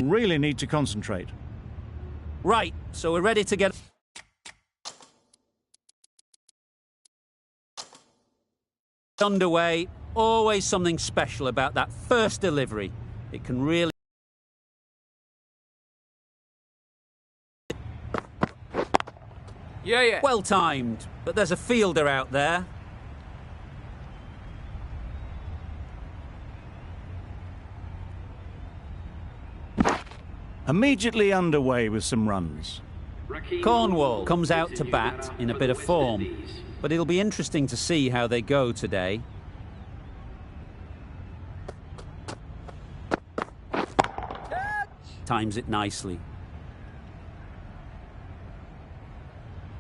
Really need to concentrate. Right, so we're ready to get underway. Always something special about that first delivery. It can really... Yeah. Well timed, but there's a fielder out there. Immediately underway with some runs. Cornwall comes out to bat in a bit of form, but it'll be interesting to see how they go today. Times it nicely.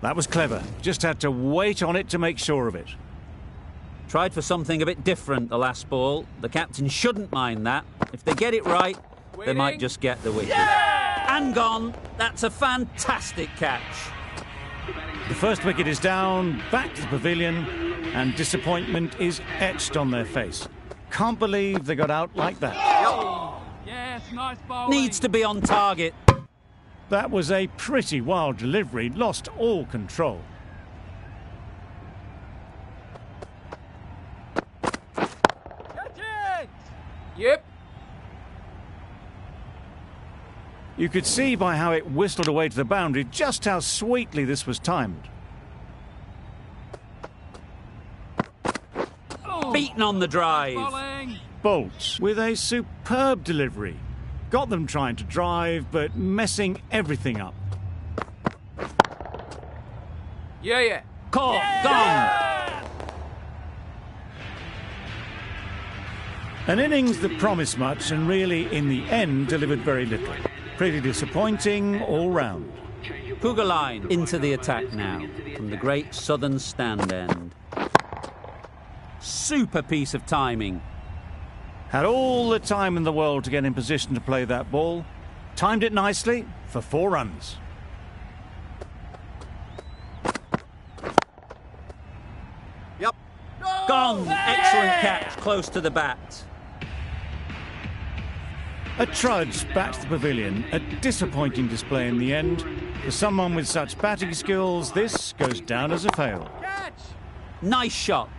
That was clever. Just had to wait on it to make sure of it. Tried for something a bit different the last ball. The captain shouldn't mind that. If they get it right, they might just get the wicket. Yeah! And gone. That's a fantastic catch. The first wicket is down, back to the pavilion, and disappointment is etched on their face. Can't believe they got out like that. Yes, nice bowling. Needs to be on target. That was a pretty wild delivery, lost all control. Catch it! Yep. You could see by how it whistled away to the boundary just how sweetly this was timed. Beaten on the drive. Bowling. Bolt with a superb delivery. Got them trying to drive, but messing everything up. Yeah. Caught. Gone. An innings that promised much and really, in the end, delivered very little. Pretty disappointing all round. Pugaline into the attack now from the great southern stand end. Super piece of timing. Had all the time in the world to get in position to play that ball. Timed it nicely for 4 runs. Yep. Gone. Excellent catch close to the bat. A trudge back to the pavilion. A disappointing display in the end. For someone with such batting skills, this goes down as a fail. Catch. Nice shot.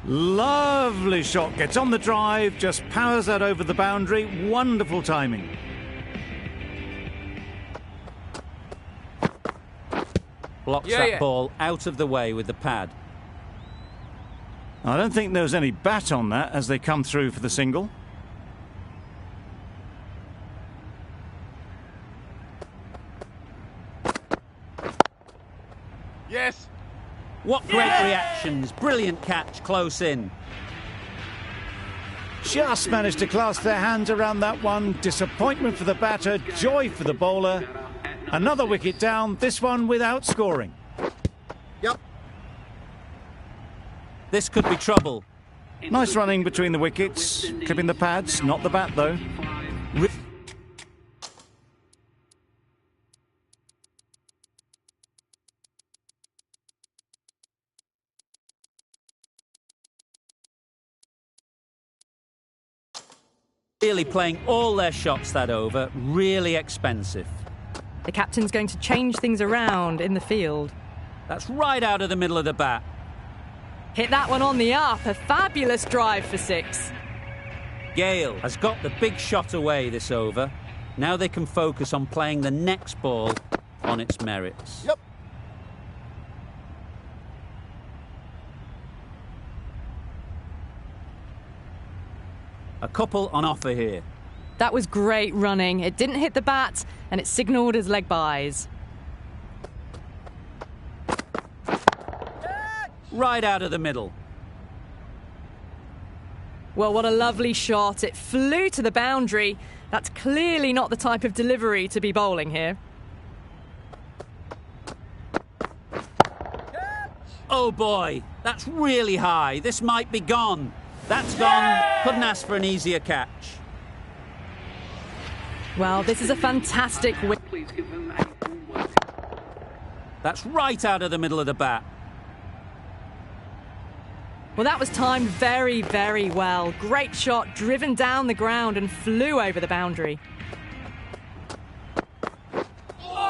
Lovely shot. Gets on the drive, just powers that over the boundary. Wonderful timing. Blocks Yeah, that yeah. ball out of the way with the pad. I don't think there was any bat on that as they come through for the single. Yes. What great reactions. Brilliant catch close in. Just managed to clasp their hands around that one. Disappointment for the batter, joy for the bowler. Another wicket down, this one without scoring. Yep. This could be trouble. Nice running between the wickets, clipping the pads, not the bat though. Really playing all their shots that over. Really expensive. The captain's going to change things around in the field. That's right out of the middle of the bat. Hit that one on the up. A fabulous drive for 6. Gale has got the big shot away this over. Now they can focus on playing the next ball on its merits. Yep. A couple on offer here. That was great running. It didn't hit the bat, and it signalled as leg byes. Right out of the middle. Well, what a lovely shot. It flew to the boundary. That's clearly not the type of delivery to be bowling here. Oh boy, that's really high. This might be gone. That's gone. Couldn't ask for an easier catch. Well, this is a fantastic win. That's right out of the middle of the bat. Well, that was timed very, very well. Great shot, driven down the ground and flew over the boundary.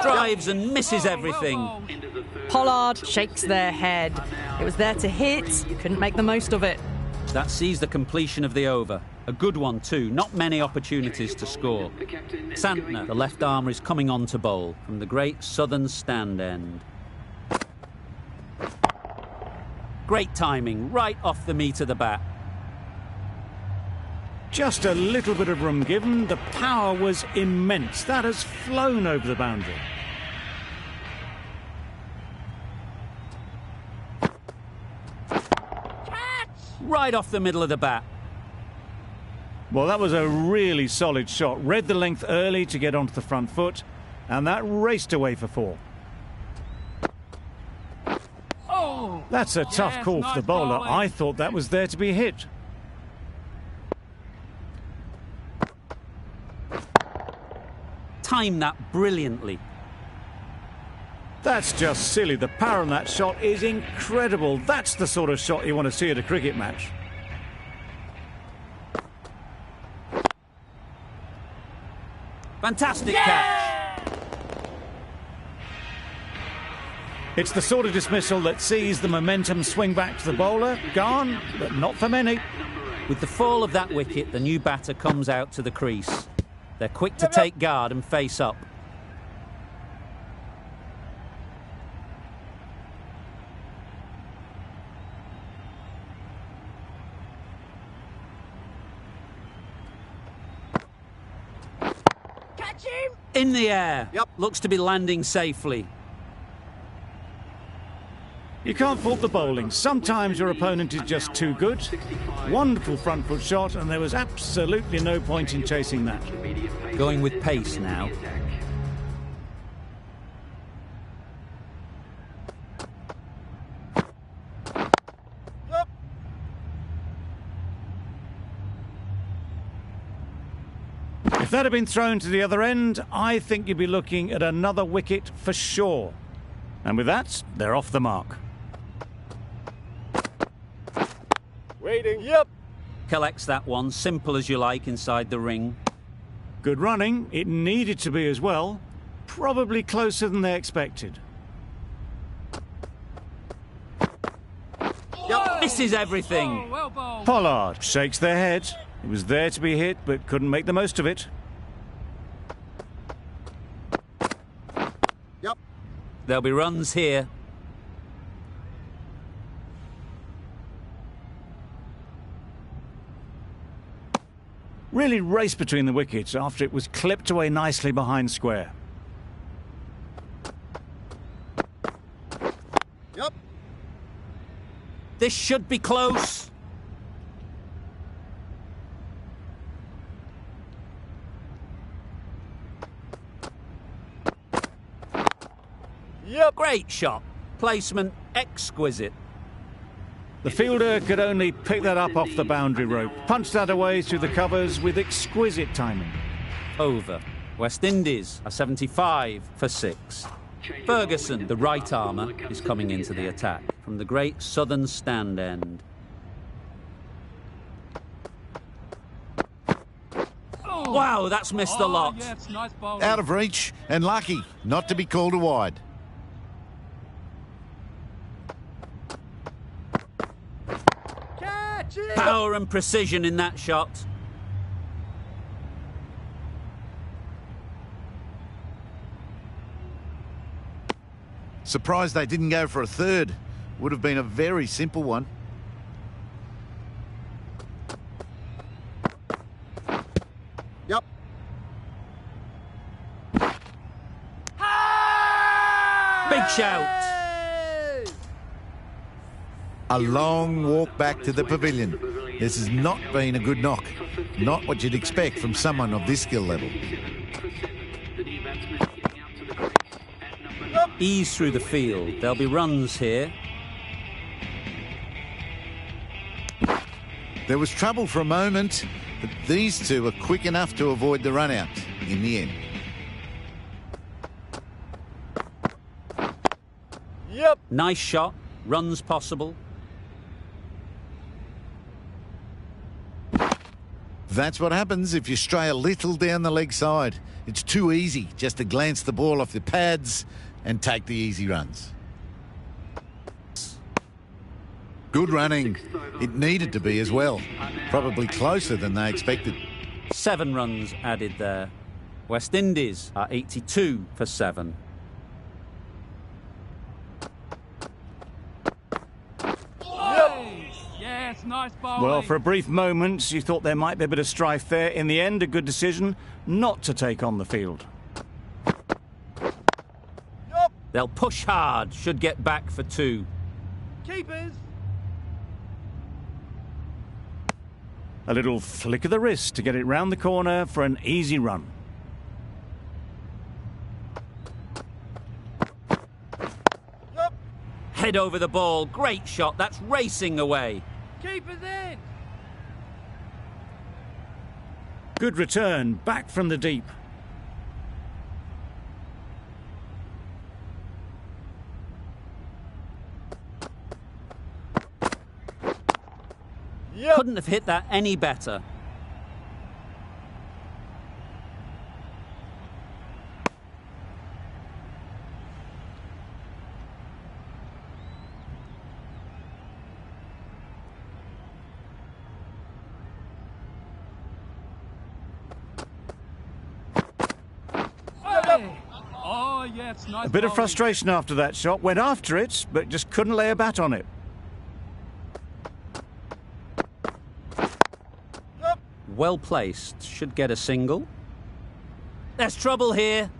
Drives and misses everything. Pollard shakes their head. It was there to hit, couldn't make the most of it. That sees the completion of the over. A good one too, not many opportunities to score. Santner, the left armer, is coming on to bowl from the great southern stand end. Great timing, right off the meat of the bat. Just a little bit of room given. The power was immense. That has flown over the boundary. Right off the middle of the bat. Well, that was a really solid shot. Read the length early to get onto the front foot, and that raced away for 4. That's a tough call for the bowler. I thought that was there to be hit. Timed that brilliantly. That's just silly. The power on that shot is incredible. That's the sort of shot you want to see at a cricket match. Fantastic catch. It's the sort of dismissal that sees the momentum swing back to the bowler. Gone, but not for many. With the fall of that wicket, the new batter comes out to the crease. They're quick to take guard and face up. Catch him! In the air. Yep. Looks to be landing safely. You can't fault the bowling. Sometimes your opponent is just too good. Wonderful front foot shot, and there was absolutely no point in chasing that. Going with pace now. Yep. If that had been thrown to the other end, I think you'd be looking at another wicket for sure. And with that, they're off the mark. Waiting. Yep. Collects that one, simple as you like, inside the ring. Good running. It needed to be as well. Probably closer than they expected. Yep. Misses everything. Pollard shakes their head. It was there to be hit, but couldn't make the most of it. Yep. There'll be runs here. Really raced between the wickets after it was clipped away nicely behind square. Yep. This should be close. Yep. Great shot. Placement exquisite. The fielder could only pick that up off the boundary rope. Punched that away through the covers with exquisite timing. Over. West Indies are 75 for 6. Ferguson, the right armer, is coming into the attack from the great southern stand end. Wow, that's missed a lot. Out of reach and lucky not to be called a wide. Catch it! Power and precision in that shot. Surprised they didn't go for a third. Would have been a very simple one. Yep. Big shout. A long walk back to the pavilion. This has not been a good knock. Not what you'd expect from someone of this skill level. Ease through the field. There'll be runs here. There was trouble for a moment, but these two are quick enough to avoid the run out in the end. Yep. Nice shot. Runs possible. That's what happens if you stray a little down the leg side. It's too easy just to glance the ball off the pads and take the easy runs. Good running. It needed to be as well. Probably closer than they expected. 7 runs added there. West Indies are 82 for 7. Yes, nice bowling. Well, for a brief moment, you thought there might be a bit of strife there. In the end, a good decision not to take on the field. They'll push hard, should get back for 2. Keepers. A little flick of the wrist to get it round the corner for an easy run. Head over the ball, great shot, that's racing away. Keepers in. Good return, back from the deep. Couldn't have hit that any better. Oh, yes, nice A bit of bowling. frustration after that shot. Went after it, but just couldn't lay a bat on it. Well placed, should get a single. There's trouble here.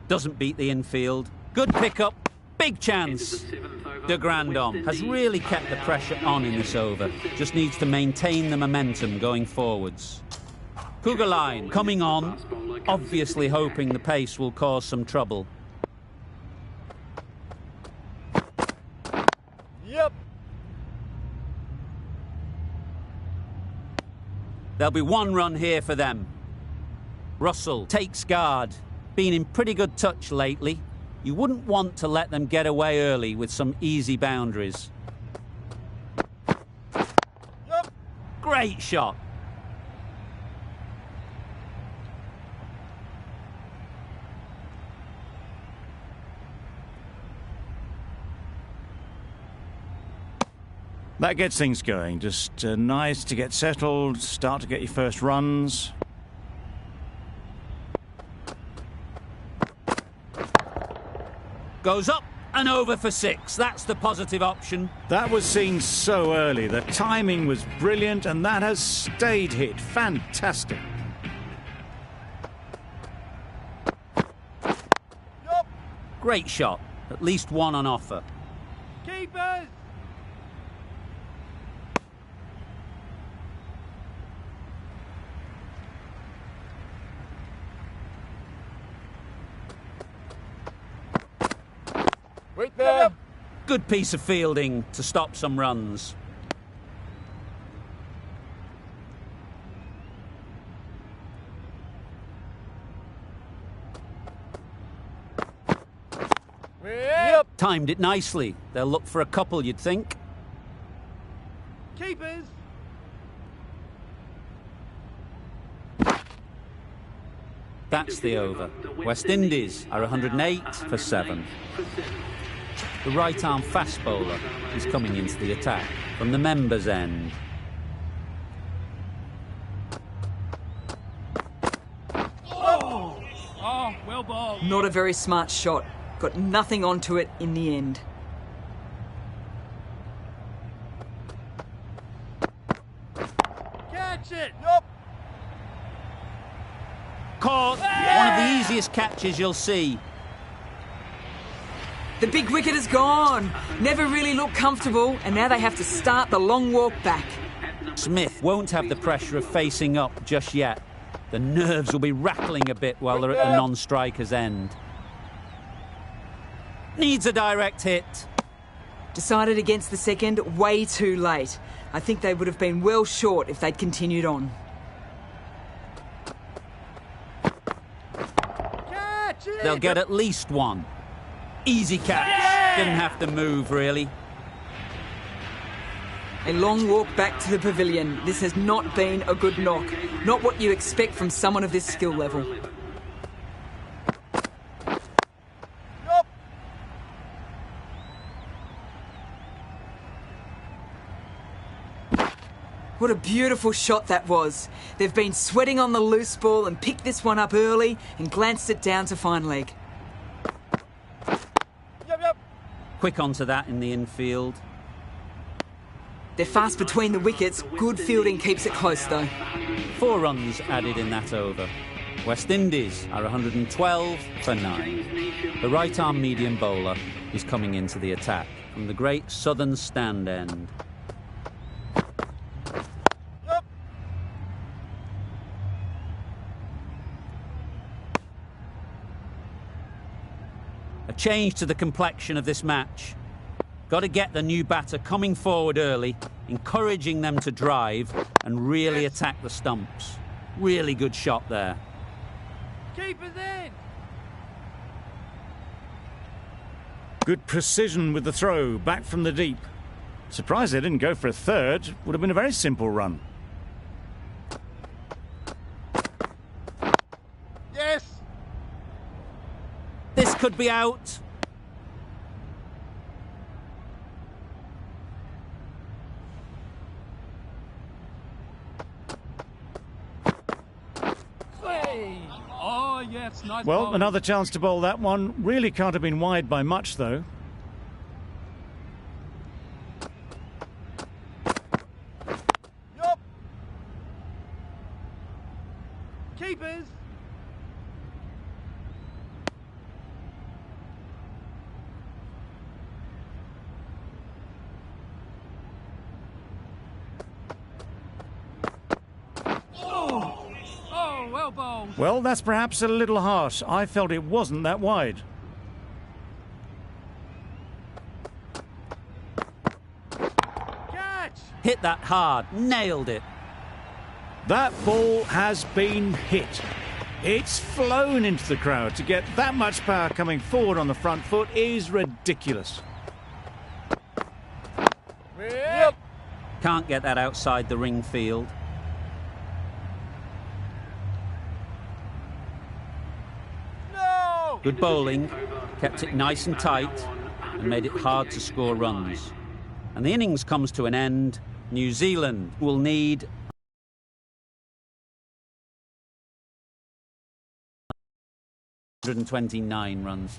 Doesn't beat the infield. Good pickup, big chance. De Grandhomme has really kept the pressure on in this over. Just needs to maintain the momentum going forwards. Kuggeleijn coming on, obviously hoping the pace will cause some trouble. There'll be 1 run here for them. Russell takes guard. Been in pretty good touch lately. You wouldn't want to let them get away early with some easy boundaries. Great shot. That gets things going. Just nice to get settled, start to get your first runs. Goes up and over for 6. That's the positive option. That was seen so early. The timing was brilliant, and that has stayed hit. Fantastic. Great shot. At least 1 on offer. Keepers. Wait there. Good piece of fielding to stop some runs. Timed it nicely. They'll look for a couple, you'd think. Keepers. That's the over. West Indies are 108 for 7. The right-arm fast bowler is coming into the attack from the members' end. Oh, well bowled. Not a very smart shot. Got nothing onto it in the end. Catch it. Caught. One of the easiest catches you'll see. The big wicket is gone. Never really looked comfortable, and now they have to start the long walk back. Smith won't have the pressure of facing up just yet. The nerves will be rattling a bit while they're at the non-striker's end. Needs a direct hit. Decided against the second way too late. I think they would have been well short if they'd continued on. they'll get at least one. Easy catch. Didn't have to move, really. A long walk back to the pavilion. This has not been a good knock. Not what you expect from someone of this skill level. Yup. What a beautiful shot that was. They've been sweating on the loose ball and picked this one up early and glanced it down to fine leg. Yup. Quick onto that in the infield. They're fast between the wickets. Good fielding keeps it close though. 4 runs added in that over. West Indies are 112 for 9. The right-arm medium bowler is coming into the attack from the great southern stand end. Yup. A change to the complexion of this match. Got to get the new batter coming forward early, encouraging them to drive and really attack the stumps. Really good shot there. Keeper's in. Good precision with the throw, back from the deep. Surprised they didn't go for a third. Would have been a very simple run. Yes. This could be out. Oh, yes, nice Well, ball. another chance to bowl that one. Really can't have been wide by much, though. Yup. Keepers. Oh, well bowled. Well, that's perhaps a little harsh. I felt it wasn't that wide. Catch. Hit that hard. Nailed it. That ball has been hit. It's flown into the crowd. To get that much power coming forward on the front foot is ridiculous. Yep. Can't get that outside the ring field. No. Good bowling, kept it nice and tight and made it hard to score runs. And the innings comes to an end. New Zealand will need 129 runs.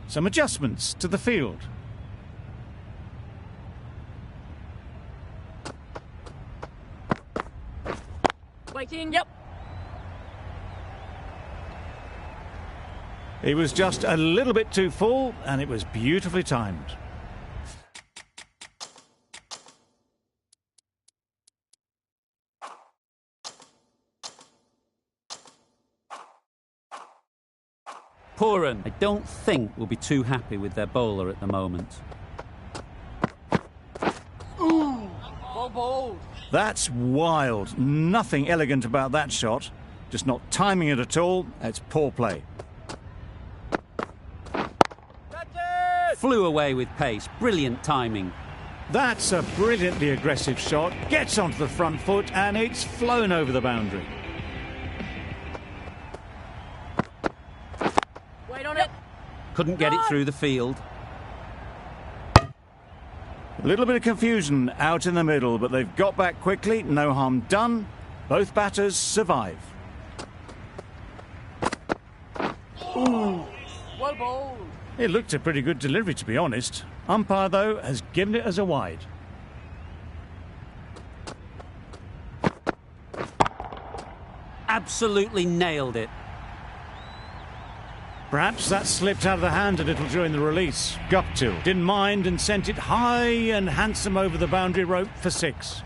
Some adjustments to the field. Waiting. Yep. He was just a little bit too full, and it was beautifully timed. Pooran, I don't think, will be too happy with their bowler at the moment. Well bowled. That's wild. Nothing elegant about that shot. Just not timing it at all. It's poor play. That's it. Flew away with pace. Brilliant timing. That's a brilliantly aggressive shot. Gets onto the front foot, and it's flown over the boundary. Wait on it. Couldn't get it through the field. A little bit of confusion out in the middle, but they've got back quickly. No harm done. Both batters survive. Well bowled. It looked a pretty good delivery, to be honest. Umpire, though, has given it as a wide. Absolutely nailed it. Perhaps that slipped out of the hand a little during the release. Guptill didn't mind and sent it high and handsome over the boundary rope for 6.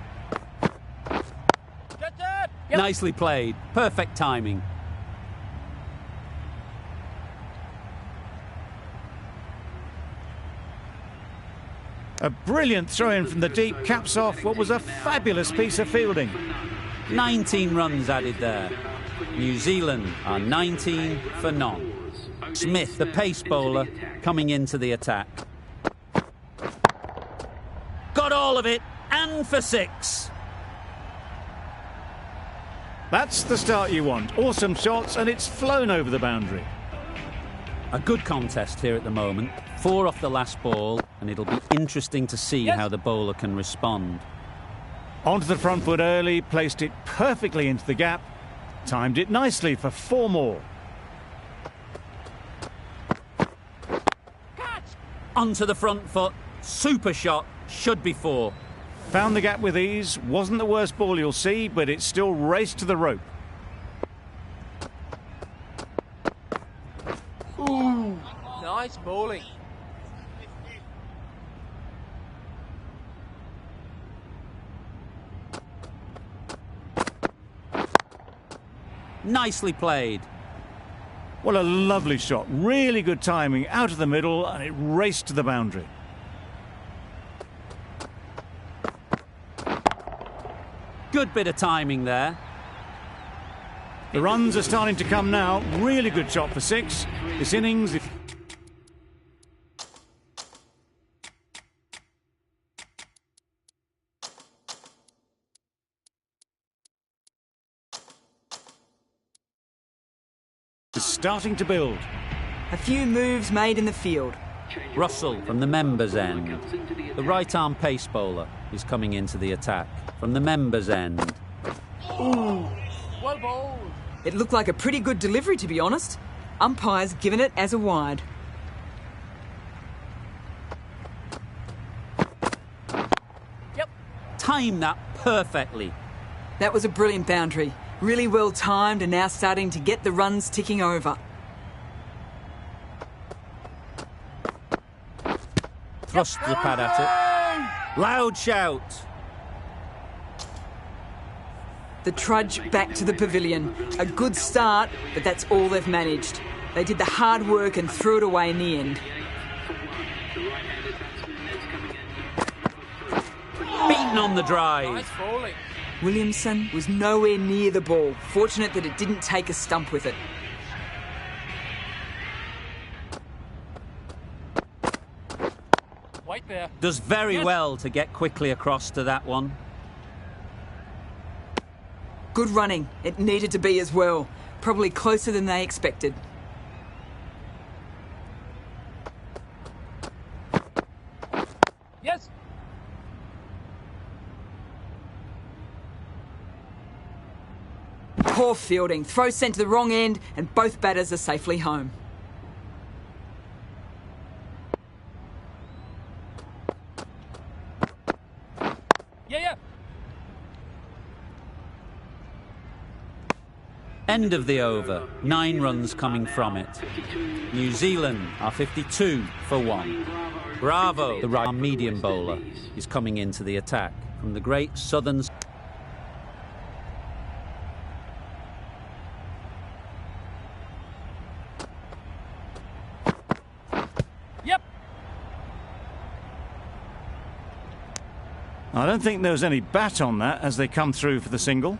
Get that. Yep. Nicely played. Perfect timing. A brilliant throw-in from the deep caps off what was a fabulous piece of fielding. 19 runs added there. New Zealand are 19 for none. Smith, the pace bowler, coming into the attack. Got all of it, and for 6. That's the start you want. Awesome shots, and it's flown over the boundary. A good contest here at the moment. 4 off the last ball, and it'll be interesting to see how the bowler can respond. Onto the front foot early, placed it perfectly into the gap, timed it nicely for 4 more. Onto the front foot, super shot, should be 4. Found the gap with ease, wasn't the worst ball you'll see, but it still raced to the rope. Ooh, nice bowling. Nicely played. What a lovely shot. Really good timing out of the middle, and it raced to the boundary. Good bit of timing there. The runs are starting to come now. Really good shot for 6. This innings... is starting to build. A few moves made in the field. Russell from the members' end. The right-arm pace bowler is coming into the attack from the members' end. Ooh, well bowled. It looked like a pretty good delivery, to be honest. Umpire's given it as a wide. Yep. Timed that perfectly. That was a brilliant boundary. Really well timed and now starting to get the runs ticking over. Thrust the pad at it. Loud shout. The trudge back to the pavilion. A good start, but that's all they've managed. They did the hard work and threw it away in the end. Beaten on the drive. Nice bowling. Williamson was nowhere near the ball. Fortunate that it didn't take a stump with it. Wait there. Does very well to get quickly across to that one. Good running. It needed to be as well. Probably closer than they expected. Yes. Poor fielding. Throw sent to the wrong end and both batters are safely home. Yeah. End of the over. 9 runs coming from it. New Zealand are 52 for 1. Bravo, the right medium bowler, is coming into the attack from the great southern... Yep. I don't think there was any bat on that as they come through for the single.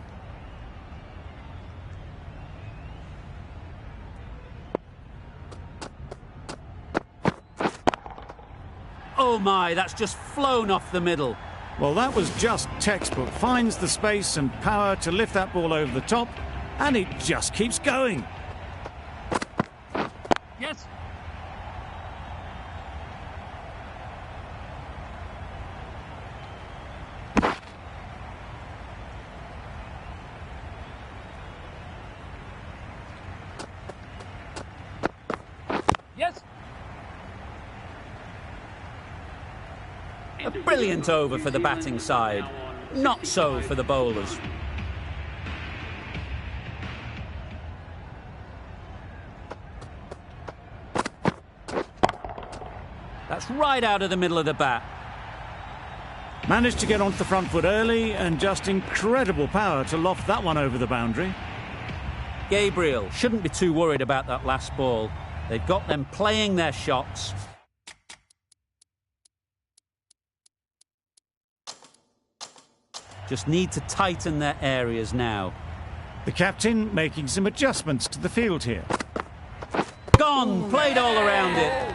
Oh my, that's just flown off the middle. Well, that was just textbook. Finds the space and power to lift that ball over the top, and it just keeps going. Yes. Yes. A brilliant over for the batting side. Not so for the bowlers. That's right out of the middle of the bat. Managed to get onto the front foot early and just incredible power to loft that one over the boundary. Gabriel shouldn't be too worried about that last ball. They've got them playing their shots. Just need to tighten their areas now. The captain making some adjustments to the field here. Gone! Played all around it.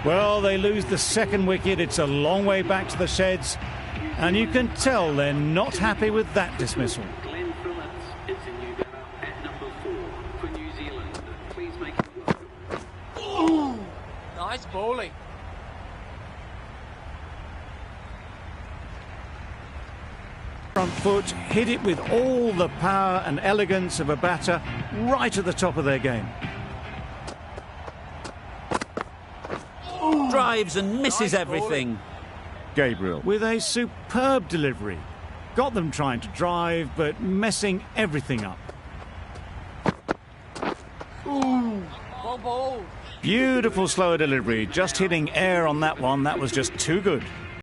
Well, they lose the second wicket. It's a long way back to the sheds. And you can tell they're not happy with that dismissal. Glenn Phillips is a new batter at number 4 for New Zealand. Please make it work. Nice bowling. Front foot, hit it with all the power and elegance of a batter right at the top of their game. Drives and misses everything. Gabriel with a superb delivery. Got them trying to drive, but messing everything up. Well bowled. Beautiful slow delivery, just hitting air on that one. That was just too good.